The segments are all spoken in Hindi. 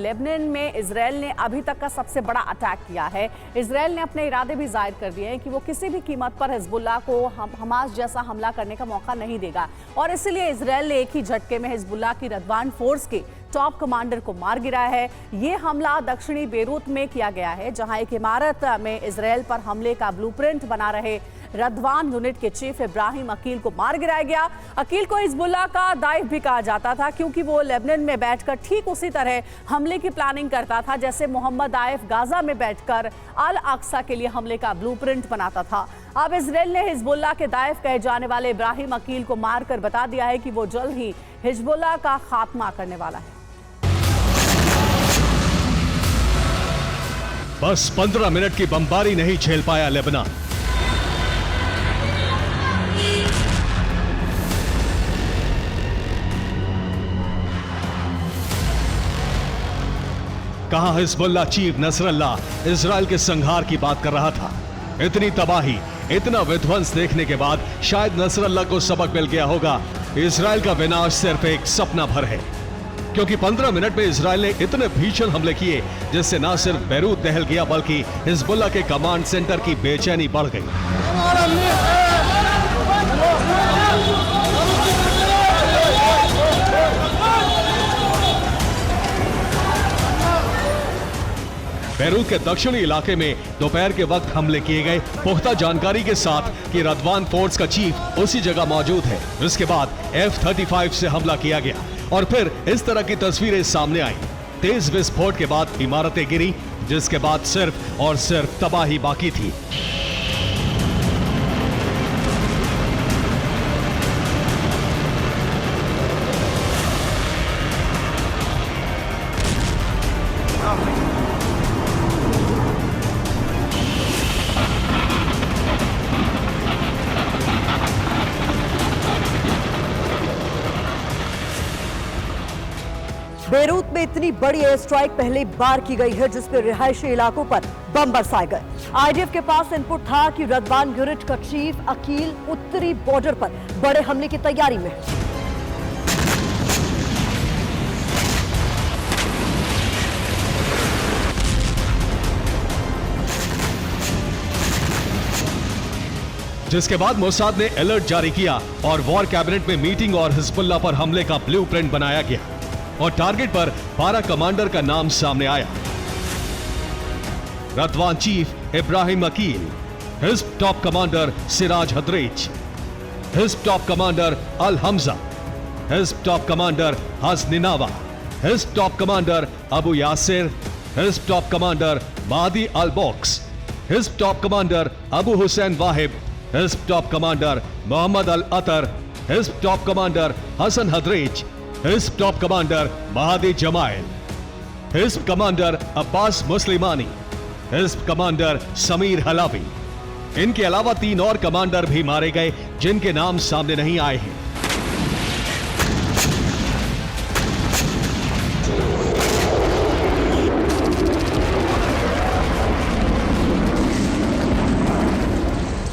लेबनान में इजराइल ने अभी तक का सबसे बड़ा अटैक किया है। इजराइल ने अपने इरादे भी जाहिर कर दिए हैं कि वो किसी भी कीमत पर हिजबुल्लाह को हमास जैसा हमला करने का मौका नहीं देगा और इसीलिए इजराइल ने एक ही झटके में हिजबुल्लाह की रदवान फोर्स के टॉप कमांडर को मार गिराया है। ये हमला दक्षिणी बेरूत में किया गया है, जहां एक इमारत में इजराइल पर हमले का ब्लूप्रिंट बना रहे रदवान यूनिट के चीफ इब्राहिम अकील को मार गिराया गया। अकील को हिजबुल्लाह का दाइफ भी कहा जाता था, क्योंकि वो लेबनान में बैठकर ठीक उसी तरह हमले की प्लानिंग करता था जैसे मोहम्मद आइफ गाजा में बैठकर अल अक्सा के लिए हमले का ब्लूप्रिंट बनाता था। अब इजराइल ने हिजबुल्लाह के दाइफ कहे जाने वाले इब्राहिम अकील को मारकर बता दिया है कि वो जल्द ही हिजबुल्लाह का खात्मा करने वाला है। बस 15 मिनट की बमबारी नहीं झेल पाया लेबनान। कहां हिजबुल्लाह चीफ नसरल्लाह इजराइल के संहार की बात कर रहा था। इतनी तबाही, इतना विध्वंस देखने के बाद शायद नसरल्लाह को सबक मिल गया होगा, इजराइल का विनाश सिर्फ एक सपना भर है। क्योंकि 15 मिनट में इजराइल ने इतने भीषण हमले किए जिससे न सिर्फ बेरूत दहल गया बल्कि हिजबुल्लाह के कमांड सेंटर की बेचैनी बढ़ गई। बेरूत के दक्षिणी इलाके में दोपहर के वक्त हमले किए गए, पुख्ता जानकारी के साथ कि रदवान फोर्स का चीफ उसी जगह मौजूद है। इसके बाद F-35 से हमला किया गया और फिर इस तरह की तस्वीरें सामने आई। तेज विस्फोट के बाद इमारतें गिरी, जिसके बाद सिर्फ और सिर्फ तबाही बाकी थी। बेरूत में इतनी बड़ी एयर स्ट्राइक पहली बार की गई है जिसमें रिहायशी इलाकों पर बम बरसाए गए। आईडीएफ के पास इनपुट था कि रदवान यूनिट का चीफ अकील उत्तरी बॉर्डर पर बड़े हमले की तैयारी में है। जिसके बाद मोसाद ने अलर्ट जारी किया और वॉर कैबिनेट में मीटिंग और हिजबुल्लाह पर हमले का ब्लूप्रिंट बनाया गया और टारगेट पर 12 कमांडर का नाम सामने आया। Radwan chief Ibrahim Aqil, Hezb top commander Siraj Hadrej, Hezb top commander Al Hamza, Hezb top commander Haznenawa, Hezb top commander Abu Yasir, Hezb top commander Madi Al Box, Hezb top commander Abu Hussein Wahib, Hezb top commander Mohammed Al Atar, Hezb top commander Hassan Hadrej, Hezb top commander Mahdi Jamail, Hezb commander Abbas Muslimani, Hezb commander Samir Halawi. इनके अलावा 3 और कमांडर भी मारे गए जिनके नाम सामने नहीं आए हैं।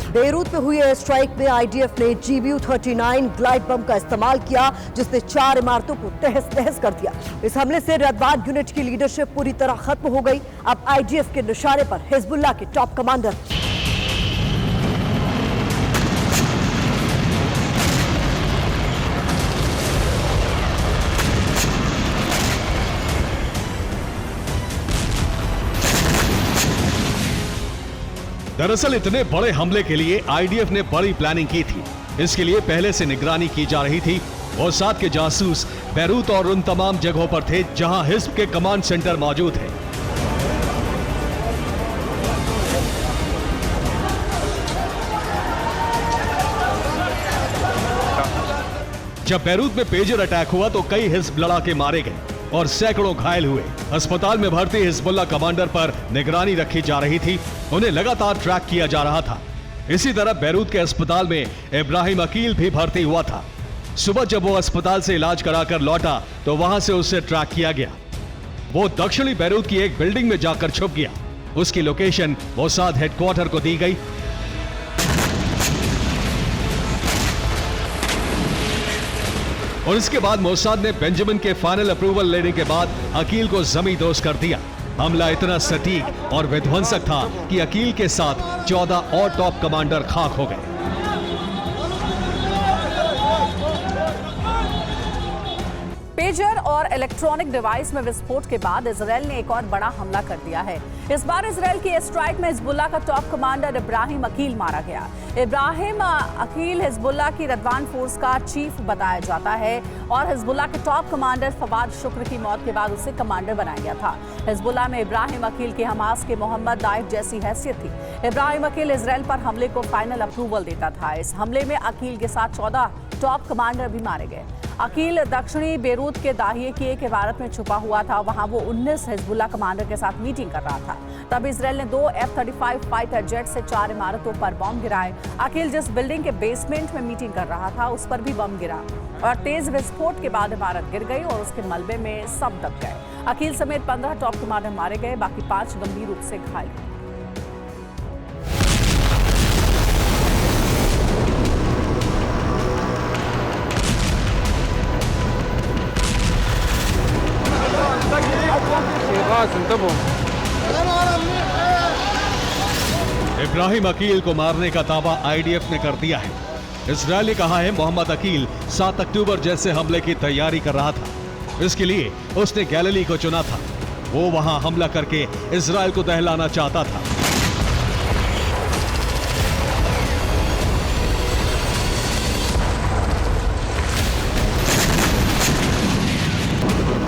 बेरूत में हुई एयर स्ट्राइक में आईडीएफ ने GBU-39 ग्लाइड बम का इस्तेमाल किया जिसने 4 इमारतों को तहस नहस कर दिया। इस हमले से रदवान यूनिट की लीडरशिप पूरी तरह खत्म हो गई। अब आईडीएफ के निशाने पर हिजबुल्लाह के टॉप कमांडर। दरअसल इतने बड़े हमले के लिए आईडीएफ ने बड़ी प्लानिंग की थी। इसके लिए पहले से निगरानी की जा रही थी। मोसाद के जासूस बेरूत और उन तमाम जगहों पर थे जहां हिज़्ब के कमांड सेंटर मौजूद है। जब बेरूत में पेजर अटैक हुआ तो कई हिज़्ब लड़ाके मारे गए और सैकड़ों घायल हुए। अस्पताल में भर्ती हिजबुल्लाह कमांडर पर निगरानी रखी जा रही थी, उन्हें लगातार ट्रैक किया जा रहा था। इसी तरह बेरूत के अस्पताल में इब्राहिम अकील भी भर्ती हुआ था। सुबह जब वो अस्पताल से इलाज कराकर लौटा तो वहां से उसे ट्रैक किया गया। वो दक्षिणी बेरूत की एक बिल्डिंग में जाकर छुप गया। उसकी लोकेशन मोसाद हेडक्वार्टर को दी गई। और इसके बाद मोसाद ने बेंजामिन के फाइनल अप्रूवल लेने के बाद अकील को जमींदोज कर दिया। हमला इतना सटीक और विध्वंसक था कि अकील के साथ 14 और टॉप कमांडर खाक हो गए। पेजर और इलेक्ट्रॉनिक डिवाइस में विस्फोट के बाद इजराइल ने एक और बड़ा हमला कर दिया है। इस बार इजराइल की स्ट्राइक में हिजबुल्लाह का टॉप कमांडर इब्राहिम अकील मारा गया। इब्राहिम अकील हिजबुल्लाह की रदवान फोर्स का चीफ बताया जाता है और हिजबुल्लाह के टॉप कमांडर फवाद शुक्र की मौत के बाद उसे कमांडर बनाया गया था। हिजबुल्लाह में इब्राहिम अकील की हमास के मोहम्मद दाइफ जैसी हैसियत थी। इब्राहिम अकील इजराइल पर हमले को फाइनल अप्रूवल देता था। इस हमले में अकील के साथ 14 टॉप कमांडर भी मारे गए। अकील दक्षिणी बेरूत के दाहिए की एक इमारत में छुपा हुआ था। वहां वो 19 हिजबुल्लाह कमांडर के साथ मीटिंग कर रहा था। तब इजराइल ने 2 F-35 फाइटर जेट से 4 इमारतों पर बम गिराए। अकील जिस बिल्डिंग के बेसमेंट में मीटिंग कर रहा था उस पर भी बम गिरा और तेज विस्फोट के बाद इमारत गिर गई और उसके मलबे में सब दब गए। अकील समेत 15 टॉप कमांडर मारे गए, बाकी 5 गंभीर रूप से घायल। इब्राहिम अकील को मारने का दावा आईडीएफ ने कर दिया है। इजरायल ने कहा है मोहम्मद अकील 7 अक्टूबर जैसे हमले की तैयारी कर रहा था। इसके लिए उसने गैलिली को चुना था। वो वहां हमला करके इजरायल को दहलाना चाहता था।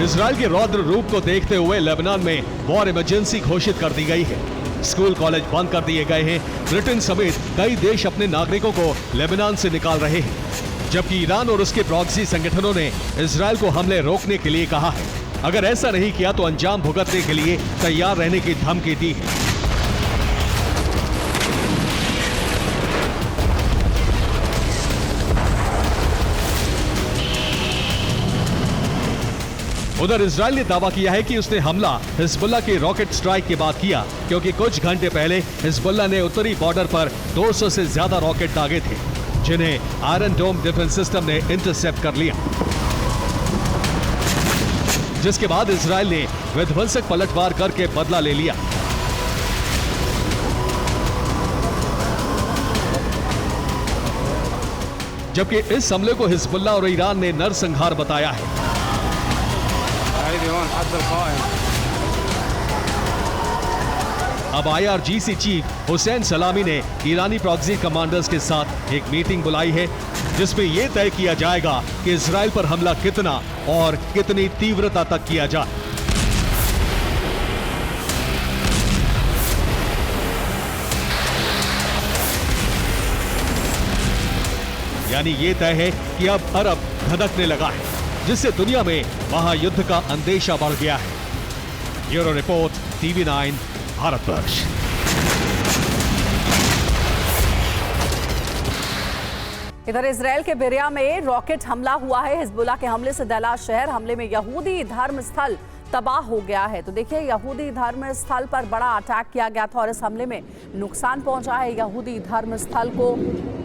इजरायल के रौद्र रूप को देखते हुए लेबनान में वॉर इमरजेंसी घोषित कर दी गई है। स्कूल कॉलेज बंद कर दिए गए हैं। ब्रिटेन समेत कई देश अपने नागरिकों को लेबनान से निकाल रहे हैं, जबकि ईरान और उसके प्रॉक्सी संगठनों ने इजरायल को हमले रोकने के लिए कहा है। अगर ऐसा नहीं किया तो अंजाम भुगतने के लिए तैयार रहने की धमकी दी है। उधर इजरायल ने दावा किया है कि उसने हमला हिजबुल्लाह की रॉकेट स्ट्राइक के बाद किया, क्योंकि कुछ घंटे पहले हिजबुल्लाह ने उत्तरी बॉर्डर पर 200 से ज्यादा रॉकेट दागे थे, जिन्हें आयरन डोम डिफेंस सिस्टम ने इंटरसेप्ट कर लिया। जिसके बाद इजरायल ने विध्वंसक पलटवार करके बदला ले लिया। जबकि इस हमले को हिजबुल्लाह और ईरान ने नरसंहार बताया है। अब आईआरजीसी चीफ हुसैन सलामी ने ईरानी प्रॉक्सी कमांडर्स के साथ एक मीटिंग बुलाई है, जिसमें यह तय किया जाएगा कि इजरायल पर हमला कितना और कितनी तीव्रता तक किया जाए। यानी ये तय है कि अब अरब धधकने लगा है, जिससे दुनिया में महायुद्ध का अंदेशा बढ़ गया है। Bureau report, TV9 Bharatvarsh. इधर इजरायल के बेरिया में रॉकेट हमला हुआ है। हिजबुल्लाह के हमले से दहला शहर, हमले में यहूदी धर्म स्थल तबाह हो गया है। तो देखिए, यहूदी धर्म स्थल पर बड़ा अटैक किया गया था और इस हमले में नुकसान पहुंचा है यहूदी धर्म स्थल को।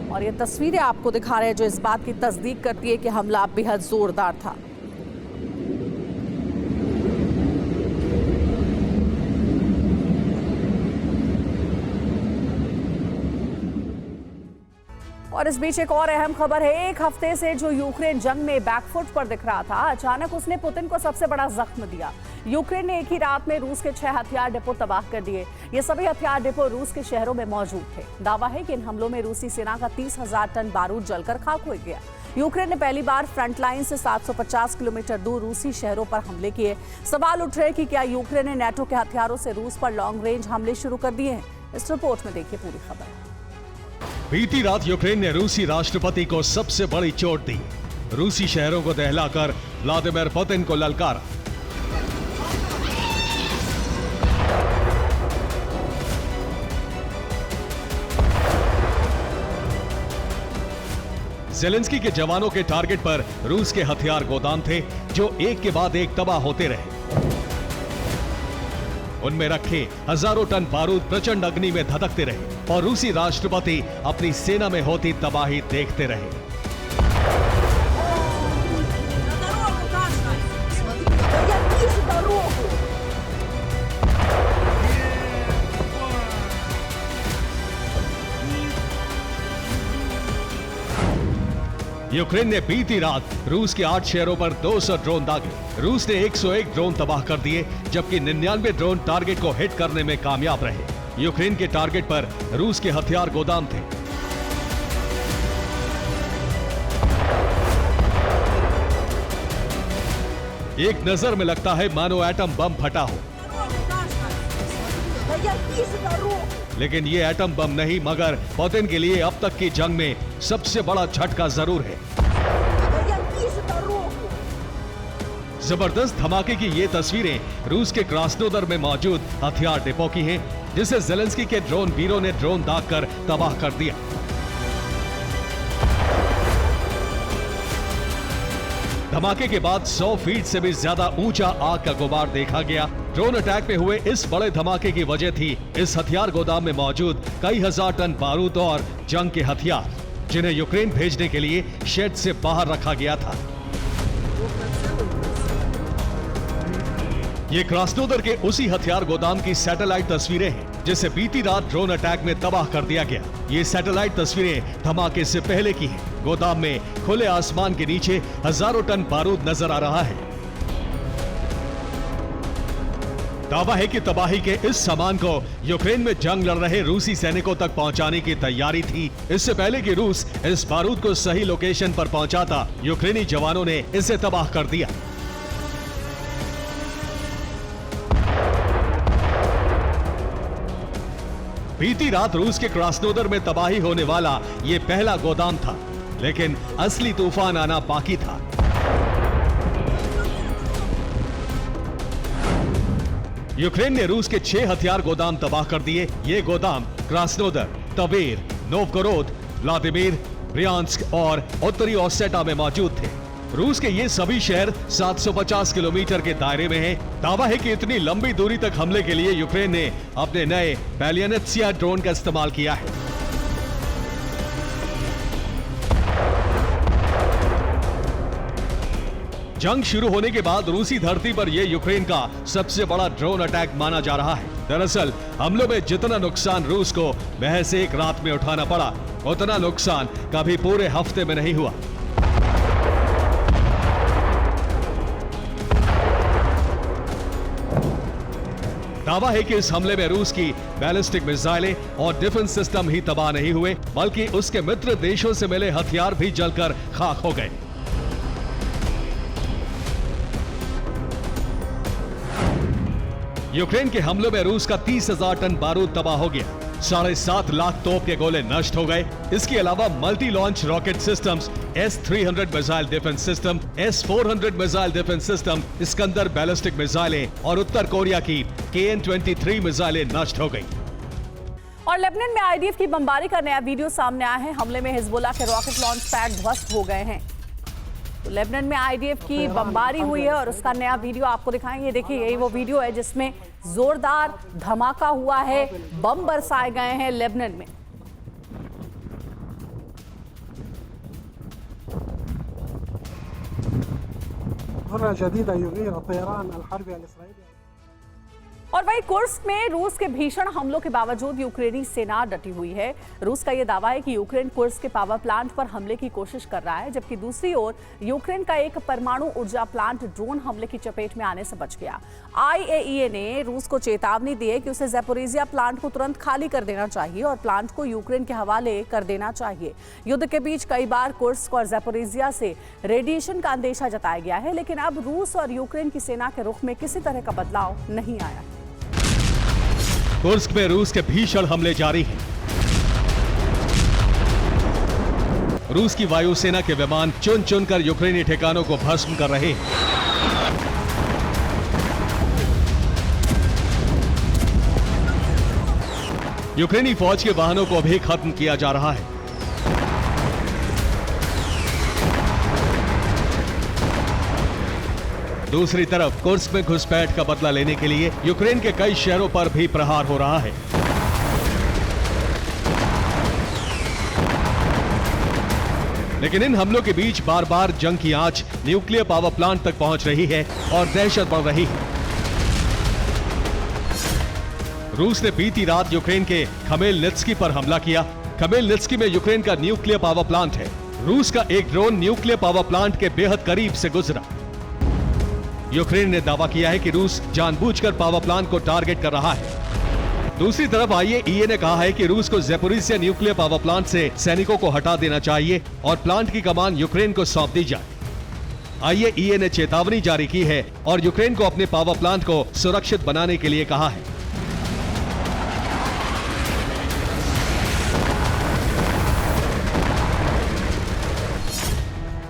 और ये तस्वीरें आपको दिखा रहे हैं जो इस बात की तस्दीक करती है कि हमला बेहद जोरदार था। और इस बीच एक और अहम खबर है। एक हफ्ते से जो यूक्रेन जंग में बैकफुट पर दिख रहा था, अचानक उसने पुतिन को सबसे बड़ा जख्म दिया। यूक्रेन ने एक ही रात में रूस के 6 हथियार डिपो तबाह कर दिए। ये सभी हथियार डिपो रूस के शहरों में मौजूद थे। दावा है कि इन हमलों में रूसी सेना का 30,000 टन बारूद जलकर खाक हो गया। यूक्रेन ने पहली बार फ्रंट लाइन से 750 किलोमीटर दूर रूसी शहरों पर हमले किए। सवाल उठ रहे कि क्या यूक्रेन ने नेटो के हथियारों से रूस पर लॉन्ग रेंज हमले शुरू कर दिए हैं। इस रिपोर्ट में देखिए पूरी खबर। बीती रात यूक्रेन ने रूसी राष्ट्रपति को सबसे बड़ी चोट दी। रूसी शहरों को दहलाकर व्लादिमीर पुतिन को ललकारा। ज़ेलेंस्की के जवानों के टारगेट पर रूस के हथियार गोदाम थे, जो एक के बाद एक तबाह होते रहे। उनमें रखे हजारों टन बारूद प्रचंड अग्नि में धधकते रहे और रूसी राष्ट्रपति अपनी सेना में होती तबाही देखते रहे। यूक्रेन ने बीती रात रूस के 8 शहरों पर 200 ड्रोन दागे। रूस ने 101 ड्रोन तबाह कर दिए, जबकि 99 ड्रोन टारगेट को हिट करने में कामयाब रहे। यूक्रेन के टारगेट पर रूस के हथियार गोदाम थे। एक नजर में लगता है मानो एटम बम फटा हो, लेकिन ये एटम बम नहीं, मगर पुतिन के लिए अब तक की जंग में सबसे बड़ा झटका जरूर है। जबरदस्त धमाके की ये तस्वीरें रूस के क्रास्नोदर में मौजूद हथियार डिपो की हैं, जिसे जेलेंस्की के ड्रोन वीरों ने ड्रोन दागकर तबाह कर दिया। धमाके के बाद 100 फीट से भी ज्यादा ऊंचा आग का गुबार देखा गया। ड्रोन अटैक में हुए इस बड़े धमाके की वजह थी इस हथियार गोदाम में मौजूद कई हजार टन बारूद और जंग के हथियार, जिन्हें यूक्रेन भेजने के लिए शेड से बाहर रखा गया था। ये क्रास्नोदर के उसी हथियार गोदाम की सैटेलाइट तस्वीरें हैं, जिसे बीती रात ड्रोन अटैक में तबाह कर दिया गया। ये सैटेलाइट तस्वीरें धमाके से पहले की हैं। गोदाम में खुले आसमान के नीचे हजारों टन बारूद नजर आ रहा है। दावा है कि तबाही के इस सामान को यूक्रेन में जंग लड़ रहे रूसी सैनिकों तक पहुंचाने की तैयारी थी। इससे पहले कि रूस इस बारूद को सही लोकेशन पर पहुंचाता, यूक्रेनी जवानों ने इसे तबाह कर दिया। बीती रात रूस के क्रास्नोदर में तबाही होने वाला ये पहला गोदाम था, लेकिन असली तूफान आना बाकी था। यूक्रेन ने रूस के 6 हथियार गोदाम तबाह कर दिए। ये गोदाम Krasnodar, Tver, Novgorod, Vladimir, Bryansk और उत्तरी ओसेटा में मौजूद थे। रूस के ये सभी शहर 750 किलोमीटर के दायरे में हैं। दावा है कि इतनी लंबी दूरी तक हमले के लिए यूक्रेन ने अपने नए बैलियनेत्सिया ड्रोन का इस्तेमाल किया है। जंग शुरू होने के बाद रूसी धरती पर यह यूक्रेन का सबसे बड़ा ड्रोन अटैक माना जा रहा है। दरअसल हमलों में जितना नुकसान रूस को महज एक रात में उठाना पड़ा, उतना नुकसान कभी पूरे हफ्ते में नहीं हुआ। दावा है कि इस हमले में रूस की बैलिस्टिक मिसाइलें और डिफेंस सिस्टम ही तबाह नहीं हुए, बल्कि उसके मित्र देशों से मिले हथियार भी जलकर खाक हो गए। यूक्रेन के हमलों में रूस का 30,000 टन बारूद तबाह हो गया। 7.5 लाख तोप के गोले नष्ट हो गए। इसके अलावा multi launch rocket systems, S-300 missile defence system, S-400 missile defence system, Iskander ballistic मिसाइलें और उत्तर कोरिया की KN-23 मिसाइलें नष्ट हो गई। और लेबनान में आईडीएफ की बमबारी का नया वीडियो सामने आया है। हमले में हिजबुल्लाह के रॉकेट लॉन्च पैड ध्वस्त हो गए हैं। तो लेबनान में आईडीएफ की बमबारी हुई है और उसका नया वीडियो आपको दिखाएंगे। देखिए, यही वो वीडियो है जिसमें जोरदार धमाका हुआ है, बम बरसाए गए हैं लेबनान में। और वहीं कुर्स्क में रूस के भीषण हमलों के बावजूद यूक्रेनी सेना डटी हुई है। रूस का यह दावा है कि यूक्रेन कुर्स्क के पावर प्लांट पर हमले की कोशिश कर रहा है, जबकि दूसरी ओर यूक्रेन का एक परमाणु ऊर्जा प्लांट ड्रोन हमले की चपेट में आने से बच गया। IAEA ने रूस को चेतावनी दी है कि उसे ज़ैपोरिज़िया प्लांट को तुरंत खाली कर देना चाहिए और प्लांट को यूक्रेन के हवाले कर देना चाहिए। युद्ध के बीच कई बार कुर्स्क और ज़ैपोरिज़िया से रेडिएशन का अंदेशा जताया गया है, लेकिन अब रूस और यूक्रेन की सेना के रुख में किसी तरह का बदलाव नहीं आया। कुर्स्क में रूस के भीषण हमले जारी हैं। रूस की वायुसेना के विमान चुन चुनकर यूक्रेनी ठिकानों को भस्म कर रहे हैं। यूक्रेनी फौज के वाहनों को भी खत्म किया जा रहा है। दूसरी तरफ कुर्स्क में घुसपैठ का बदला लेने के लिए यूक्रेन के कई शहरों पर भी प्रहार हो रहा है। लेकिन इन हमलों के बीच बार बार जंग की आंच न्यूक्लियर पावर प्लांट तक पहुंच रही है और दहशत बढ़ रही है। रूस ने बीती रात यूक्रेन के खमेलनित्स्की पर हमला किया। खमेलनित्स्की में यूक्रेन का न्यूक्लियर पावर प्लांट है। रूस का एक ड्रोन न्यूक्लियर पावर प्लांट के बेहद करीब से गुजरा। यूक्रेन ने दावा किया है कि रूस जानबूझकर पावर प्लांट को टारगेट कर रहा है। दूसरी तरफ आईएईए ने कहा है कि रूस को ज़ैपोरिज़िया न्यूक्लियर पावर प्लांट से सैनिकों को हटा देना चाहिए और प्लांट की कमान यूक्रेन को सौंप दी जाए। आईएईए ने चेतावनी जारी की है और यूक्रेन को अपने पावर प्लांट को सुरक्षित बनाने के लिए कहा है।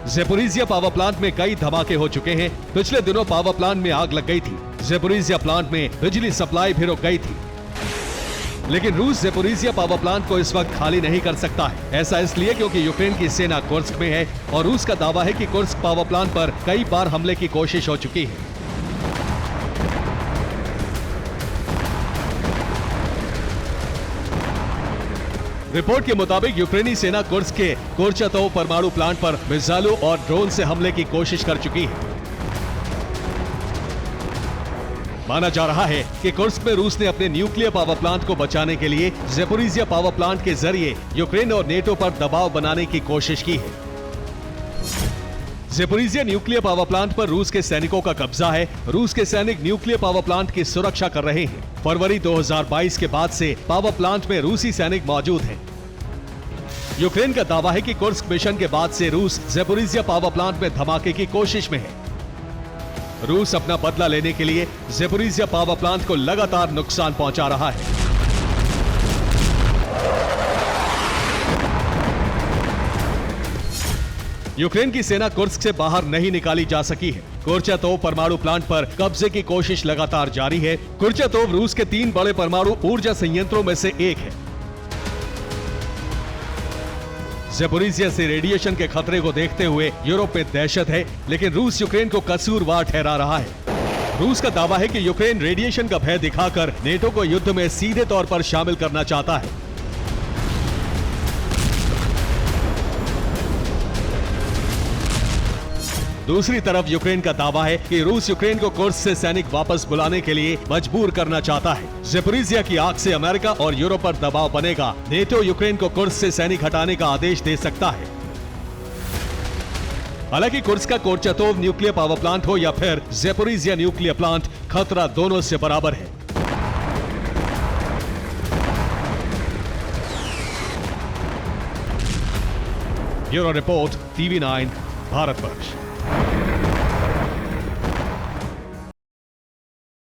ज़ैपोरिज़िया पावर प्लांट में कई धमाके हो चुके हैं। पिछले दिनों पावर प्लांट में आग लग गई थी। ज़ैपोरिज़िया प्लांट में बिजली सप्लाई भी रुक गई थी। लेकिन रूस ज़ैपोरिज़िया पावर प्लांट को इस वक्त खाली नहीं कर सकता है। ऐसा इसलिए क्योंकि यूक्रेन की सेना कुर्स्क में है और रूस का दावा है कि कुर्स्क पावर प्लांट पर कई बार हमले की कोशिश हो चुकी है। रिपोर्ट के मुताबिक यूक्रेनी सेना कुर्स्क के कोर्चातोव परमाणु प्लांट पर मिसाइलों और ड्रोन से हमले की कोशिश कर चुकी है। माना जा रहा है कि कुर्स्क में रूस ने अपने न्यूक्लियर पावर प्लांट को बचाने के लिए ज़ैपोरिज़िया पावर प्लांट के जरिए यूक्रेन और नेटो पर दबाव बनाने की कोशिश की है। ज़ैपोरिज़िया न्यूक्लियर पावर प्लांट पर रूस के सैनिकों का कब्जा है। रूस के सैनिक न्यूक्लियर पावर प्लांट की सुरक्षा कर रहे हैं। फरवरी 2022 के बाद से पावर प्लांट में रूसी सैनिक मौजूद हैं। यूक्रेन का दावा है कि कुर्स्क मिशन के बाद से रूस ज़ैपोरिज़िया पावर प्लांट में धमाके की कोशिश में है। रूस अपना बदला लेने के लिए ज़ैपोरिज़िया पावर प्लांट को लगातार नुकसान पहुंचा रहा है। यूक्रेन की सेना कुर्स्क से बाहर नहीं निकाली जा सकी है। कोर्चातोव परमाणु प्लांट पर कब्जे की कोशिश लगातार जारी है। कोर्चातोव रूस के 3 बड़े परमाणु ऊर्जा संयंत्रों में से एक है। ज़ैपोरिज़िया से रेडिएशन के खतरे को देखते हुए यूरोप में दहशत है, लेकिन रूस यूक्रेन को कसूरवार ठहरा रहा है। रूस का दावा है कि यूक्रेन रेडिएशन का भय दिखाकर नेटो को युद्ध में सीधे तौर पर शामिल करना चाहता है। दूसरी तरफ यूक्रेन का दावा है कि रूस यूक्रेन को कुर्स्क से सैनिक वापस बुलाने के लिए मजबूर करना चाहता है। ज़ैपोरिज़िया की आग से अमेरिका और यूरोप पर दबाव बनेगा। नेटो यूक्रेन को कुर्स्क से सैनिक हटाने का आदेश दे सकता है। हालांकि कुर्स्क का कोर्चातोव न्यूक्लियर पावर प्लांट हो या फिर ज़ैपोरिज़िया न्यूक्लियर प्लांट, खतरा दोनों से बराबर है। Bureau report, TV9 Bharatvarsh.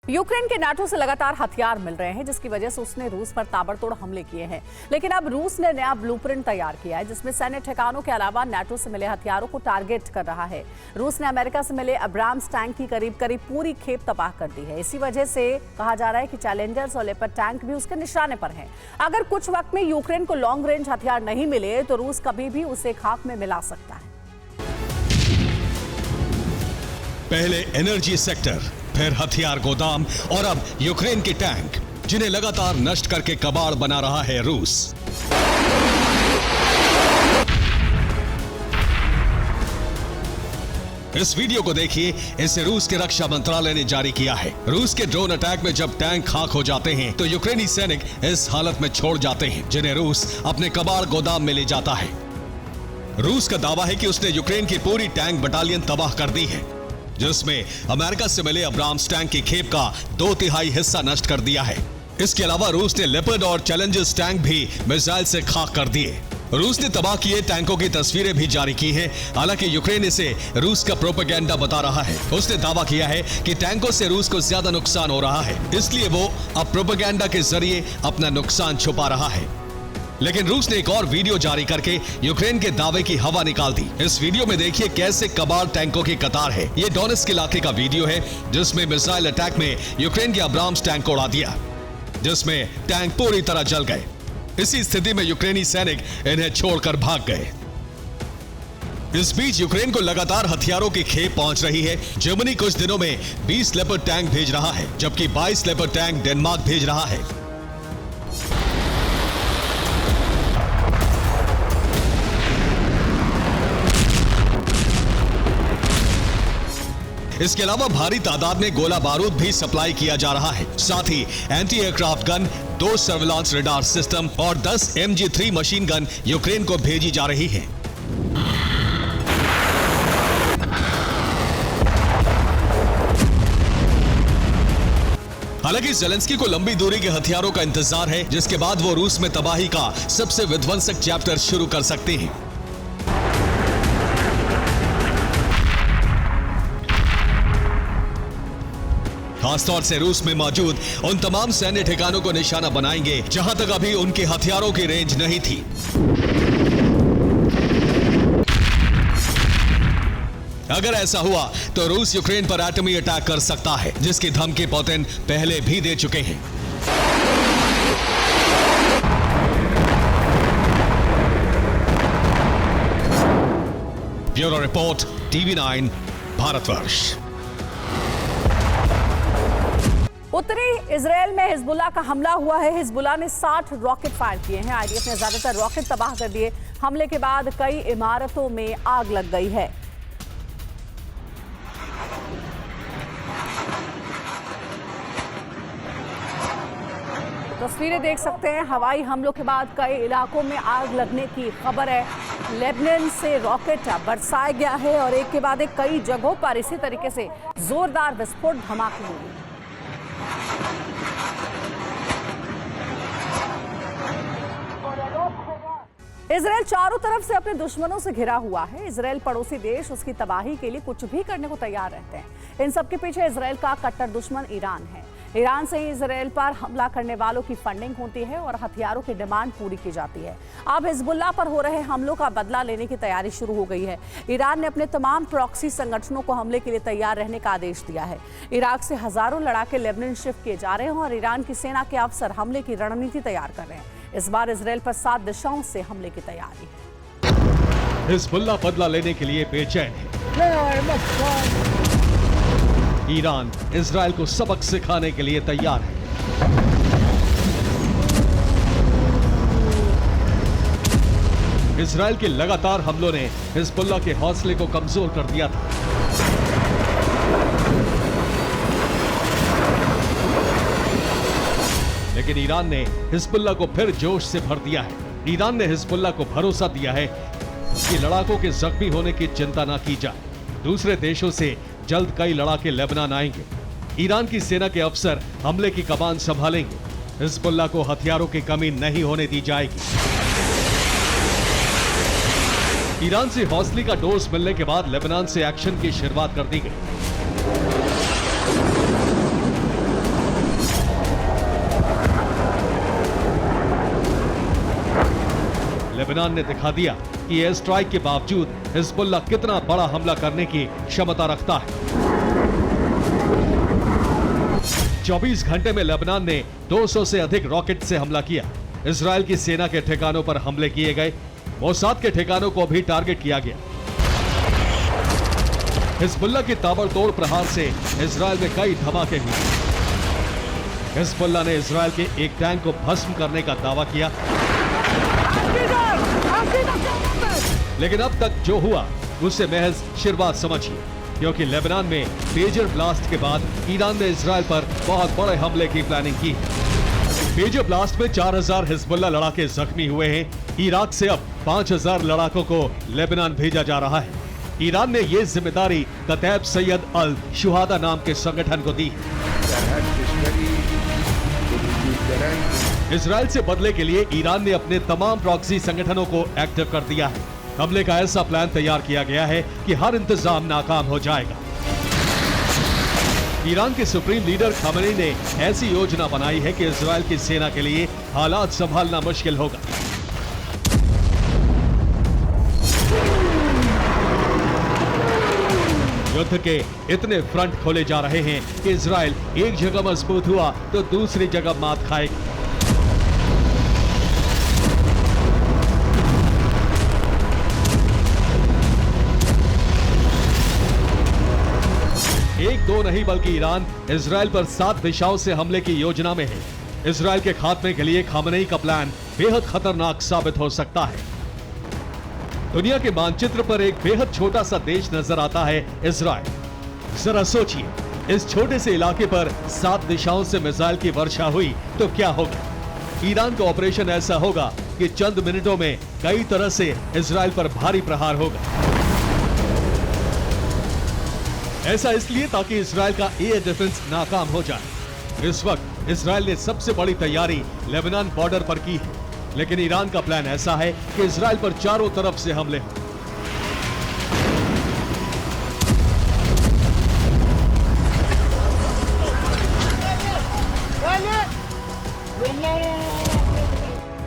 Ukraine के नाटो से लगातार हथियार मिल रहे हैं, जिसकी वजह से उसने रूस पर ताबड़तोड़ हमले किए हैं। लेकिन अब रूस ने नया ब्लूप्रिंट तैयार किया है, जिसमें सैन्य ठिकानों के अलावा नाटो से मिले हथियारों को टारगेट कर रहा है। रूस ने अमेरिका से मिले अब्राम्स टैंक की करीब पूरी खेप तबाह कर दी है। इसी वजह से कहा जा रहा है कि चैलेंजर्स और लेपर्ड टैंक भी उसके निशाने पर हैं। अगर कुछ वक्त में यूक्रेन को लॉन्ग रेंज हथियार नहीं मिले तो रूस कभी भी उसे खाक में मिला सकता है। पहले एनर्जी सेक्टर, फिर हथियार गोदाम और अब यूक्रेन के टैंक, जिन्हें लगातार नष्ट करके कबाड़ बना रहा है रूस। इस वीडियो को देखिए, इसे रूस के रक्षा मंत्रालय ने जारी किया है। रूस के ड्रोन अटैक में जब टैंक खाक हो जाते हैं तो यूक्रेनी सैनिक इस हालत में छोड़ जाते हैं, जिन्हें रूस अपने कबाड़ गोदाम में ले जाता है। रूस का दावा है कि उसने यूक्रेन की पूरी टैंक बटालियन तबाह कर दी है, जिसमें अमेरिका से मिले अब्राम्स टैंक की खेप का 2/3 हिस्सा नष्ट कर दिया है। इसके अलावा रूस ने लेपर्ड और चैलेंजर्स टैंक भी मिसाइल से खाक कर दिए। रूस ने तबाह किए टैंकों की तस्वीरें भी जारी की हैं। हालांकि यूक्रेन इसे रूस का प्रोपेगेंडा बता रहा है। उसने दावा किया है कि टैंकों से रूस को ज्यादा नुकसान हो रहा है, इसलिए वो अब प्रोपेगेंडा के जरिए अपना नुकसान छुपा रहा है। लेकिन रूस ने एक और वीडियो जारी करके यूक्रेन के दावे की हवा निकाल दी। इस वीडियो में देखिए कैसे कबाड़ टैंकों की कतार है। ये डोनेट्स्क इलाके का वीडियो है, जिसमें मिसाइल अटैक में यूक्रेन के अब्राम्स टैंक को उड़ा दिया, जिसमें टैंक पूरी तरह जल गए। इसी स्थिति में यूक्रेनी सैनिक इन्हें छोड़कर भाग गए। इस बीच यूक्रेन को लगातार हथियारों की खेप पहुंच रही है। जर्मनी कुछ दिनों में 20 लेपर्ड टैंक भेज रहा है, जबकि 22 लेपर्ड टैंक डेनमार्क भेज रहा है। इसके अलावा भारी तादाद में गोला बारूद भी सप्लाई किया जा रहा है। साथ ही anti aircraft gun, 2 surveillance radar system और 10 MG3 मशीन गन यूक्रेन को भेजी जा रही है। हालांकि ज़ेलेंस्की को लंबी दूरी के हथियारों का इंतजार है, जिसके बाद वो रूस में तबाही का सबसे विध्वंसक चैप्टर शुरू कर सकते हैं। खासतौर से रूस में मौजूद उन तमाम सैन्य ठिकानों को निशाना बनाएंगे जहां तक अभी उनके हथियारों की रेंज नहीं थी। अगर ऐसा हुआ तो रूस यूक्रेन पर एटमी अटैक कर सकता है, जिसकी धमकी पुतिन पहले भी दे चुके हैं। Bureau report, TV9 Bharatvarsh. उत्तरी इजराइल में हिजबुल्लाह का हमला हुआ है। हिजबुल्लाह ने 60 रॉकेट फायर किए हैं। आईडीएफ ने ज्यादातर रॉकेट तबाह कर दिए। हमले के बाद कई इमारतों में आग लग गई है। तस्वीरें देख सकते हैं। हवाई हमलों के बाद कई इलाकों में आग लगने की खबर है। लेबनान से रॉकेट बरसाया गया है और एक के बाद एक कई जगहों पर इसी तरीके से जोरदार विस्फोट धमाके हुए। इजराइल चारों तरफ से अपने दुश्मनों से घिरा हुआ है। इजराइल पड़ोसी देश उसकी तबाही के लिए कुछ भी करने को तैयार रहते हैं। इन सबके पीछे इजराइल का कट्टर दुश्मन ईरान है। ईरान से ही इजराइल पर हमला करने वालों की फंडिंग होती है और हथियारों की डिमांड पूरी की जाती है। अब हिजबुल्लाह पर हो रहे हमलों का बदला लेने की तैयारी शुरू हो गई है। ईरान ने अपने तमाम प्रॉक्सी संगठनों को हमले के लिए तैयार रहने का आदेश दिया है। इराक से हजारों लड़ाके लेबनान शिफ्ट किए जा रहे हैं और ईरान की सेना के अफसर हमले की रणनीति तैयार कर रहे हैं। इस बार इजराइल पर 7 दिशाओं से हमले की तैयारी है। हिजबुल्लाह बदला लेने के लिए बेचैन है। ईरान इजराइल को सबक सिखाने के लिए तैयार है। इजराइल के लगातार हमलों ने हिजबुल्लाह के हौसले को कमजोर कर दिया था। लेकिन ईरान ने हिजबुल्लाह को फिर जोश से भर दिया है। ईरान ने हिजबुल्लाह को भरोसा दिया है कि लड़ाकों के जख्मी होने की चिंता न की जाए। दूसरे देशों से जल्द कई लड़ाके लेबनान आएंगे। ईरान की सेना के अफसर हमले की कमान संभालेंगे। हिजबुल्लाह को हथियारों की कमी नहीं होने दी जाएगी। ईरान से हौसले का डोज मिलने के बाद लेबनान से एक्शन की शुरुआत कर दी गई। लेबनान ने दिखा दिया कि एयर स्ट्राइक के बावजूद हिजबुल्लाह कितना बड़ा हमला करने की क्षमता रखता है। 24 घंटे में लेबनान ने 200 से अधिक रॉकेट से हमला किया। इजराइल की सेना के ठिकानों पर हमले किए गए। मोसाद के ठिकानों को भी टारगेट किया गया। हिजबुल्लाह की ताबड़तोड़ प्रहार से इजराइल में कई धमाके हुए। हिजबुल्लाह ने इजराइल के एक टैंक को भस्म करने का दावा किया, लेकिन अब तक जो हुआ उसे महज शुरुआत समझिए, क्योंकि लेबनान में पेजर ब्लास्ट के बाद ईरान ने इजराइल पर बहुत बड़े हमले की प्लानिंग की। पेजर ब्लास्ट में 4000 हिजबुल्लाह लड़ाके जख्मी हुए हैं। इराक से अब 5000 लड़ाकों को लेबनान भेजा जा रहा है। ईरान ने ये जिम्मेदारी कतैब सैयद अल शुहादा नाम के संगठन को दी। इजराइल से बदले के लिए ईरान ने अपने तमाम प्रॉक्सी संगठनों को एक्टिव कर दिया है। हमले का ऐसा प्लान तैयार किया गया है कि हर इंतजाम नाकाम हो जाएगा। ईरान के सुप्रीम लीडर खामेनी ने ऐसी योजना बनाई है कि इजराइल की सेना के लिए हालात संभालना मुश्किल होगा। युद्ध के इतने फ्रंट खोले जा रहे हैं कि इजराइल एक जगह मजबूत हुआ तो दूसरी जगह मात खाएगी। एक दो नहीं बल्कि ईरान इजराइल पर 7 दिशाओं से हमले की योजना में है। इजराइल के खात्मे के लिए खामेनी का प्लान बेहद खतरनाक साबित हो सकता है। दुनिया के मानचित्र पर एक बेहद छोटा सा देश नजर आता है इजराइल। जरा सोचिए, इस छोटे से इलाके पर 7 दिशाओं से मिसाइल की वर्षा हुई तो क्या होगा। ईरान का ऑपरेशन ऐसा होगा कि चंद मिनटों में कई तरह से इजराइल पर भारी प्रहार होगा। ऐसा इसलिए ताकि इजराइल का एयर डिफेंस नाकाम हो जाए। इस वक्त इजराइल ने सबसे बड़ी तैयारी लेबनान बॉर्डर पर की है, लेकिन ईरान का प्लान ऐसा है कि इजराइल पर चारों तरफ से हमले हों।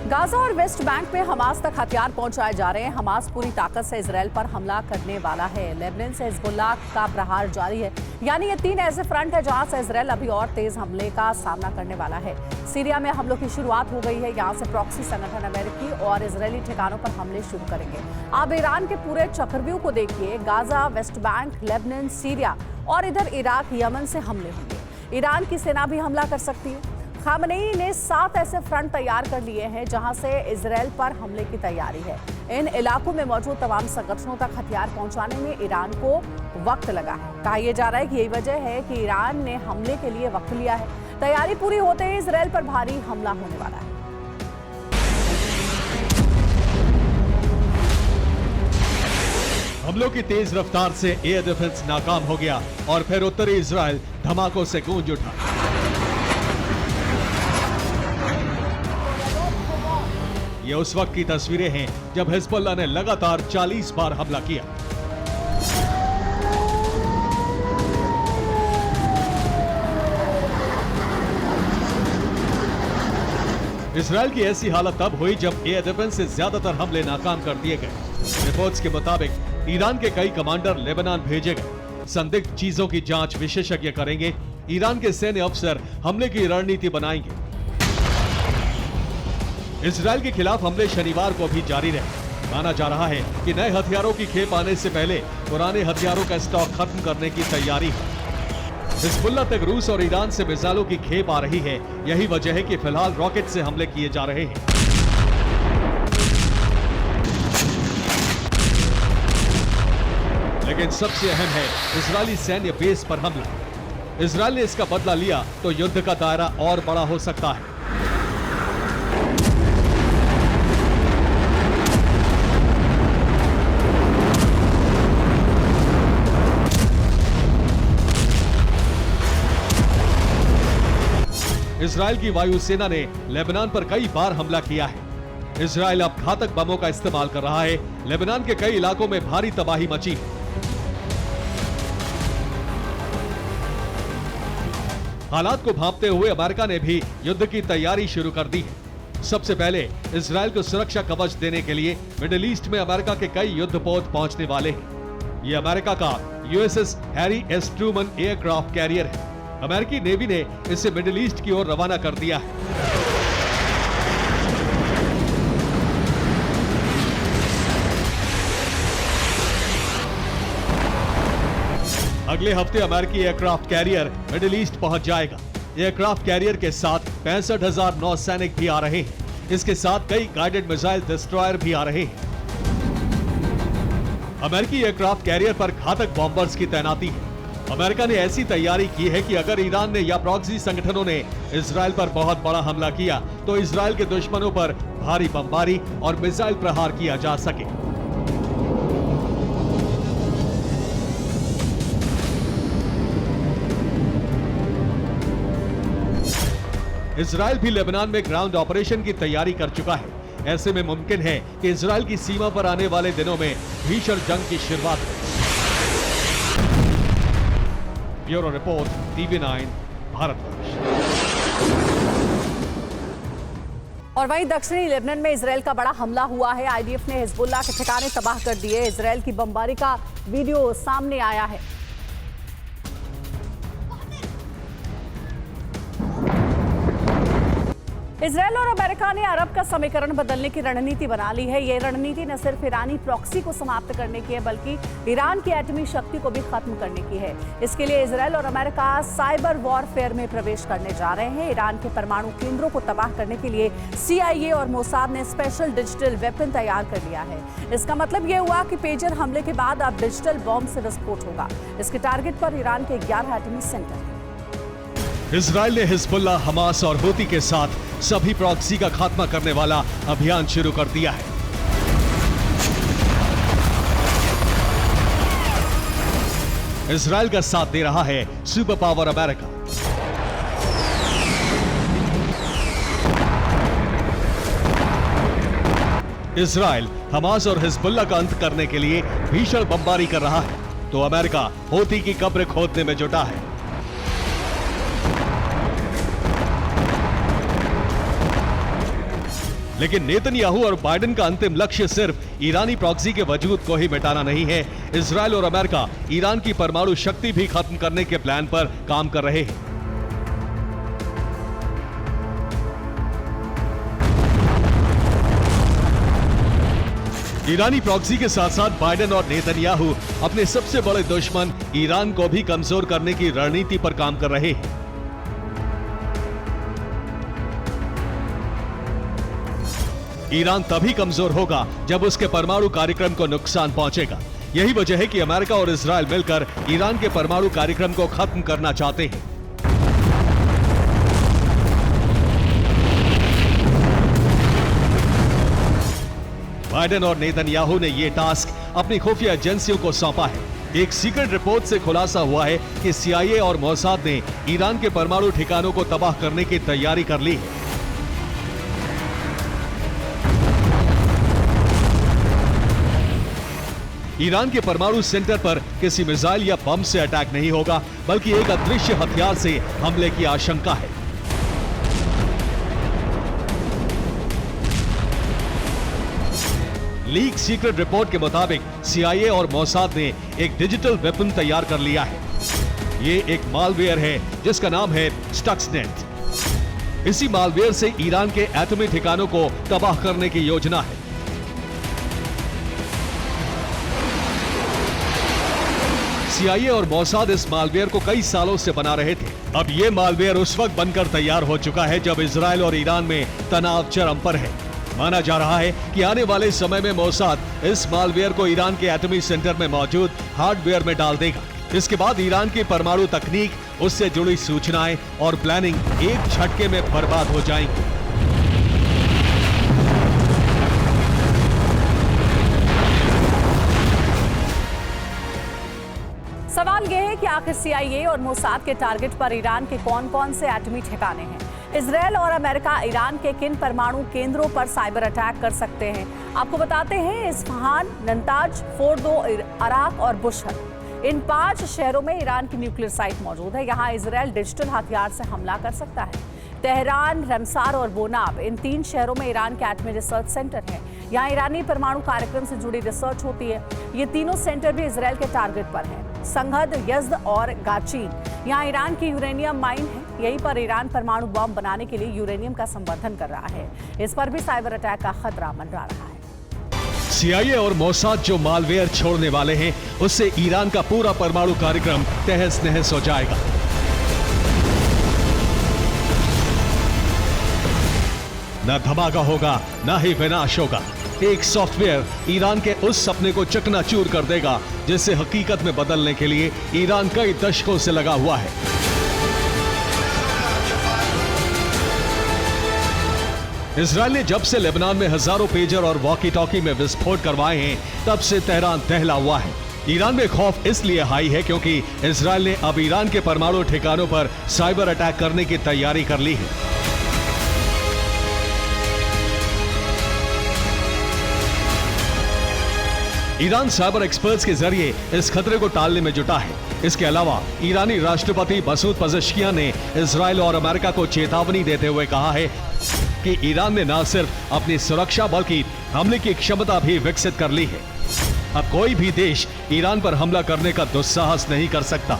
गाजा और वेस्ट बैंक में हमास तक हथियार पहुंचाए जा रहे हैं। हमास पूरी ताकत से इजराइल पर हमला करने वाला है। लेबनान से हिजबुल्लाह का प्रहार जारी है। यानी ये 3 ऐसे फ्रंट है जहां से इजराइल अभी और तेज हमले का सामना करने वाला है। सीरिया में हमलों की शुरुआत हो गई है। यहां से प्रॉक्सी संगठन अमेरिकी और इजरायली ठिकानों पर हमले शुरू करेंगे। अब ईरान के पूरे चक्रव्यूह को देखिए। Gaza, West Bank, Lebanon, Syria और इधर इराक, यमन से हमले होंगे। ईरान की सेना भी हमला कर सकती है। खामनेई ने 7 ऐसे फ्रंट तैयार कर लिए हैं जहां से इजराइल पर हमले की तैयारी है। इन इलाकों में मौजूद तमाम संगठनों तक हथियार पहुंचाने में ईरान को वक्त लगा है। कहा यह जा रहा है कि यही वजह है कि ईरान ने हमले के लिए वक्त लिया है। तैयारी पूरी होते ही इजराइल पर भारी हमला होने वाला है। हमलों की तेज रफ्तार से एयर डिफेंस नाकाम हो गया और फिर उत्तरी इजराइल धमाकों से गूंज उठा। ये उस वक्त की तस्वीरें हैं जब हिजबुल्लाह ने लगातार 40 बार हमला किया। इजराइल की ऐसी हालत तब हुई जब एयर डिफेंस से ज्यादातर हमले नाकाम कर दिए गए। रिपोर्ट्स के मुताबिक ईरान के कई कमांडर लेबनान भेजे गए। संदिग्ध चीजों की जांच विशेषज्ञ करेंगे। ईरान के सैन्य अफसर हमले की रणनीति बनाएंगे। इजराइल के खिलाफ हमले शनिवार को भी जारी रहे। माना जा रहा है कि नए हथियारों की खेप आने से पहले पुराने हथियारों का स्टॉक खत्म करने की तैयारी है। हिजबुल्लाह तक रूस और ईरान से मिसाइलों की खेप आ रही है। यही वजह है कि फिलहाल रॉकेट से हमले किए जा रहे हैं। लेकिन सबसे अहम है इजरायली सैन्य बेस पर हमला। इजरायल ने इसका बदला लिया तो युद्ध का दायरा और बड़ा हो सकता है। इजरायल की वायुसेना ने लेबनान पर कई बार हमला किया है। इजरायल अब घातक बमों का इस्तेमाल कर रहा है। लेबनान के कई इलाकों में भारी तबाही मची है। हालात को भांपते हुए अमेरिका ने भी युद्ध की तैयारी शुरू कर दी है। सबसे पहले इजरायल को सुरक्षा कवच देने के लिए मिडिल ईस्ट में अमेरिका के कई युद्धपोत पहुंचने वाले हैं। ये अमेरिका का USS Harry S Truman aircraft carrier है। अमेरिकी नेवी ने इसे मिडिल ईस्ट की ओर रवाना कर दिया है। अगले हफ्ते अमेरिकी एयरक्राफ्ट कैरियर मिडिल ईस्ट पहुंच जाएगा। एयरक्राफ्ट कैरियर के साथ 65,000 नौसैनिक भी आ रहे हैं। इसके साथ कई गाइडेड मिसाइल डिस्ट्रॉयर भी आ रहे हैं। अमेरिकी एयरक्राफ्ट कैरियर पर घातक बॉम्बर्स की तैनाती है। अमेरिका ने ऐसी तैयारी की है कि अगर ईरान ने या प्रॉक्सी संगठनों ने इजरायल पर बहुत बड़ा हमला किया तो इजरायल के दुश्मनों पर भारी बमबारी और मिसाइल प्रहार किया जा सके। इजरायल भी लेबनान में ग्राउंड ऑपरेशन की तैयारी कर चुका है। ऐसे में मुमकिन है कि इजरायल की सीमा पर आने वाले दिनों में भीषण जंग की शुरुआत हो। Bureau report, TV9 Bharatvarsh. और वहीं दक्षिणी लेबनान में इजरायल का बड़ा हमला हुआ है। आईडीएफ ने हिजबुल्लाह के ठिकाने तबाह कर दिए। इजरायल की बमबारी का वीडियो सामने आया है। इजरायल और अमेरिका ने अरब का समीकरण बदलने की रणनीति बना ली है। ये रणनीति न सिर्फ ईरानी प्रॉक्सी को समाप्त करने की है बल्कि ईरान की एटमी शक्ति को भी खत्म करने की है। इसके लिए इजरायल और अमेरिका साइबर वॉरफेयर में प्रवेश करने जा रहे हैं। ईरान के परमाणु केंद्रों को तबाह करने के लिए CIA और मोसाद ने स्पेशल डिजिटल वेपन तैयार कर लिया है। इसका मतलब ये हुआ कि पेजर हमले के बाद अब डिजिटल बॉम्ब से विस्फोट होगा। इसके टारगेट पर ईरान के 11 एटमी सेंटर हैं। इजरायल ने हिजबुल्लाह, हमास और हूती के साथ सभी प्रॉक्सी का खात्मा करने वाला अभियान शुरू कर दिया है। इजरायल का साथ दे रहा है super power America. Israel Hamas और हिजबुल्लाह का अंत करने के लिए भीषण बमबारी कर रहा है, तो अमेरिका हौती की कब्र खोदने में जुटा है। लेकिन नेतन्याहू और बाइडेन का अंतिम लक्ष्य सिर्फ ईरानी प्रॉक्सी के वजूद को ही मिटाना नहीं है। इजराइल और अमेरिका ईरान की परमाणु शक्ति भी खत्म करने के प्लान पर काम कर रहे हैं। ईरानी प्रॉक्सी के साथ साथ बाइडेन और नेतन्याहू अपने सबसे बड़े दुश्मन ईरान को भी कमजोर करने की रणनीति पर काम कर रहे हैं। ईरान तभी कमजोर होगा जब उसके परमाणु कार्यक्रम को नुकसान पहुंचेगा। यही वजह है कि अमेरिका और इजराइल मिलकर ईरान के परमाणु कार्यक्रम को खत्म करना चाहते हैं। बाइडेन और नेतन्याहू ने यह टास्क अपनी खुफिया एजेंसियों को सौंपा है। एक सीक्रेट रिपोर्ट से खुलासा हुआ है कि CIA और मोसाद ने ईरान के परमाणु ठिकानों को तबाह करने की तैयारी कर ली है। ईरान के परमाणु सेंटर पर किसी मिसाइल या बम से अटैक नहीं होगा, बल्कि एक अदृश्य हथियार से हमले की आशंका है। लीक सीक्रेट रिपोर्ट के मुताबिक CIA और मोसाद ने एक डिजिटल वेपन तैयार कर लिया है। ये एक मालवेयर है जिसका नाम है स्टक्सनेट। इसी मालवेयर से ईरान के एटमी ठिकानों को तबाह करने की योजना है। CIA और मोसाद इस मालवेयर को कई सालों से बना रहे थे। अब ये मालवेयर उस वक्त बनकर तैयार हो चुका है जब इजराइल और ईरान में तनाव चरम पर है। माना जा रहा है कि आने वाले समय में मोसाद इस मालवेयर को ईरान के एटमी सेंटर में मौजूद हार्डवेयर में डाल देगा। इसके बाद ईरान की परमाणु तकनीक, उससे जुड़ी सूचनाएं और प्लानिंग एक झटके में बर्बाद हो जाएंगी। सवाल यह है कि आखिर CIA और मोसाद के टारगेट पर ईरान के कौन-कौन से एटमी ठिकाने हैं। इजराइल और अमेरिका ईरान के किन परमाणु केंद्रों पर साइबर अटैक कर सकते हैं? आपको बताते हैं, इस्फहान, नंताज, फोर्दो, अराक और बुशहर, इन 5 शहरों में ईरान की न्यूक्लियर साइट मौजूद है। यहाँ इजराइल डिजिटल हथियार से हमला कर सकता है। तेहरान, रमसार और बोनाब, इन 3 शहरों में ईरान के एटमी रिसर्च सेंटर है। यहाँ ईरानी परमाणु कार्यक्रम से जुड़ी रिसर्च होती है। ये तीनों सेंटर भी इजराइल के टारगेट पर हैं। संघद, यज़्द और गाचीन, यहाँ ईरान की यूरेनियम माइन है। यहीं पर ईरान परमाणु बम बनाने के लिए यूरेनियम का संवर्धन कर रहा है। इस पर भी साइबर अटैक का खतरा मंडरा रहा है। CIA और मोसाद जो मालवेयर छोड़ने वाले हैं, उससे ईरान का पूरा परमाणु कार्यक्रम तहस नहस हो जाएगा। न धमाका होगा, न ही विनाश होगा। एक सॉफ्टवेयर ईरान के उस सपने को चकनाचूर कर देगा जिसे हकीकत में बदलने के लिए ईरान कई दशकों से लगा हुआ है। इजराइल ने जब से लेबनान में हजारों पेजर और वॉकी टॉकी में विस्फोट करवाए हैं, तब से तेहरान दहला हुआ है। ईरान में खौफ इसलिए हाई है क्योंकि इजराइल ने अब ईरान के परमाणु ठिकानों पर साइबर अटैक करने की तैयारी कर ली है। ईरान साइबर एक्सपर्ट्स के जरिए इस खतरे को टालने में जुटा है। इसके अलावा ईरानी राष्ट्रपति मसूद पज़ेश्कियान ने इजराइल और अमेरिका को चेतावनी देते हुए कहा है कि ईरान ने न सिर्फ अपनी सुरक्षा बल्कि हमले की क्षमता भी विकसित कर ली है। अब कोई भी देश ईरान पर हमला करने का दुस्साहस नहीं कर सकता।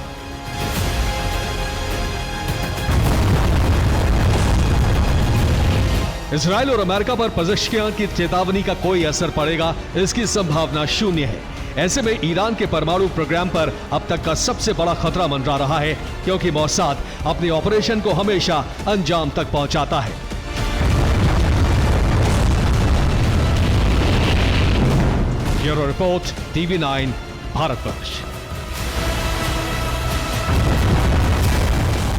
इजराइल और अमेरिका पर पज़ेश्कियान की चेतावनी का कोई असर पड़ेगा, इसकी संभावना शून्य है। ऐसे में ईरान के परमाणु प्रोग्राम पर अब तक का सबसे बड़ा खतरा मंडरा रहा है, क्योंकि मोसाद अपने ऑपरेशन को हमेशा अंजाम तक पहुंचाता है। Bureau report, TV9, Bharatvarsh.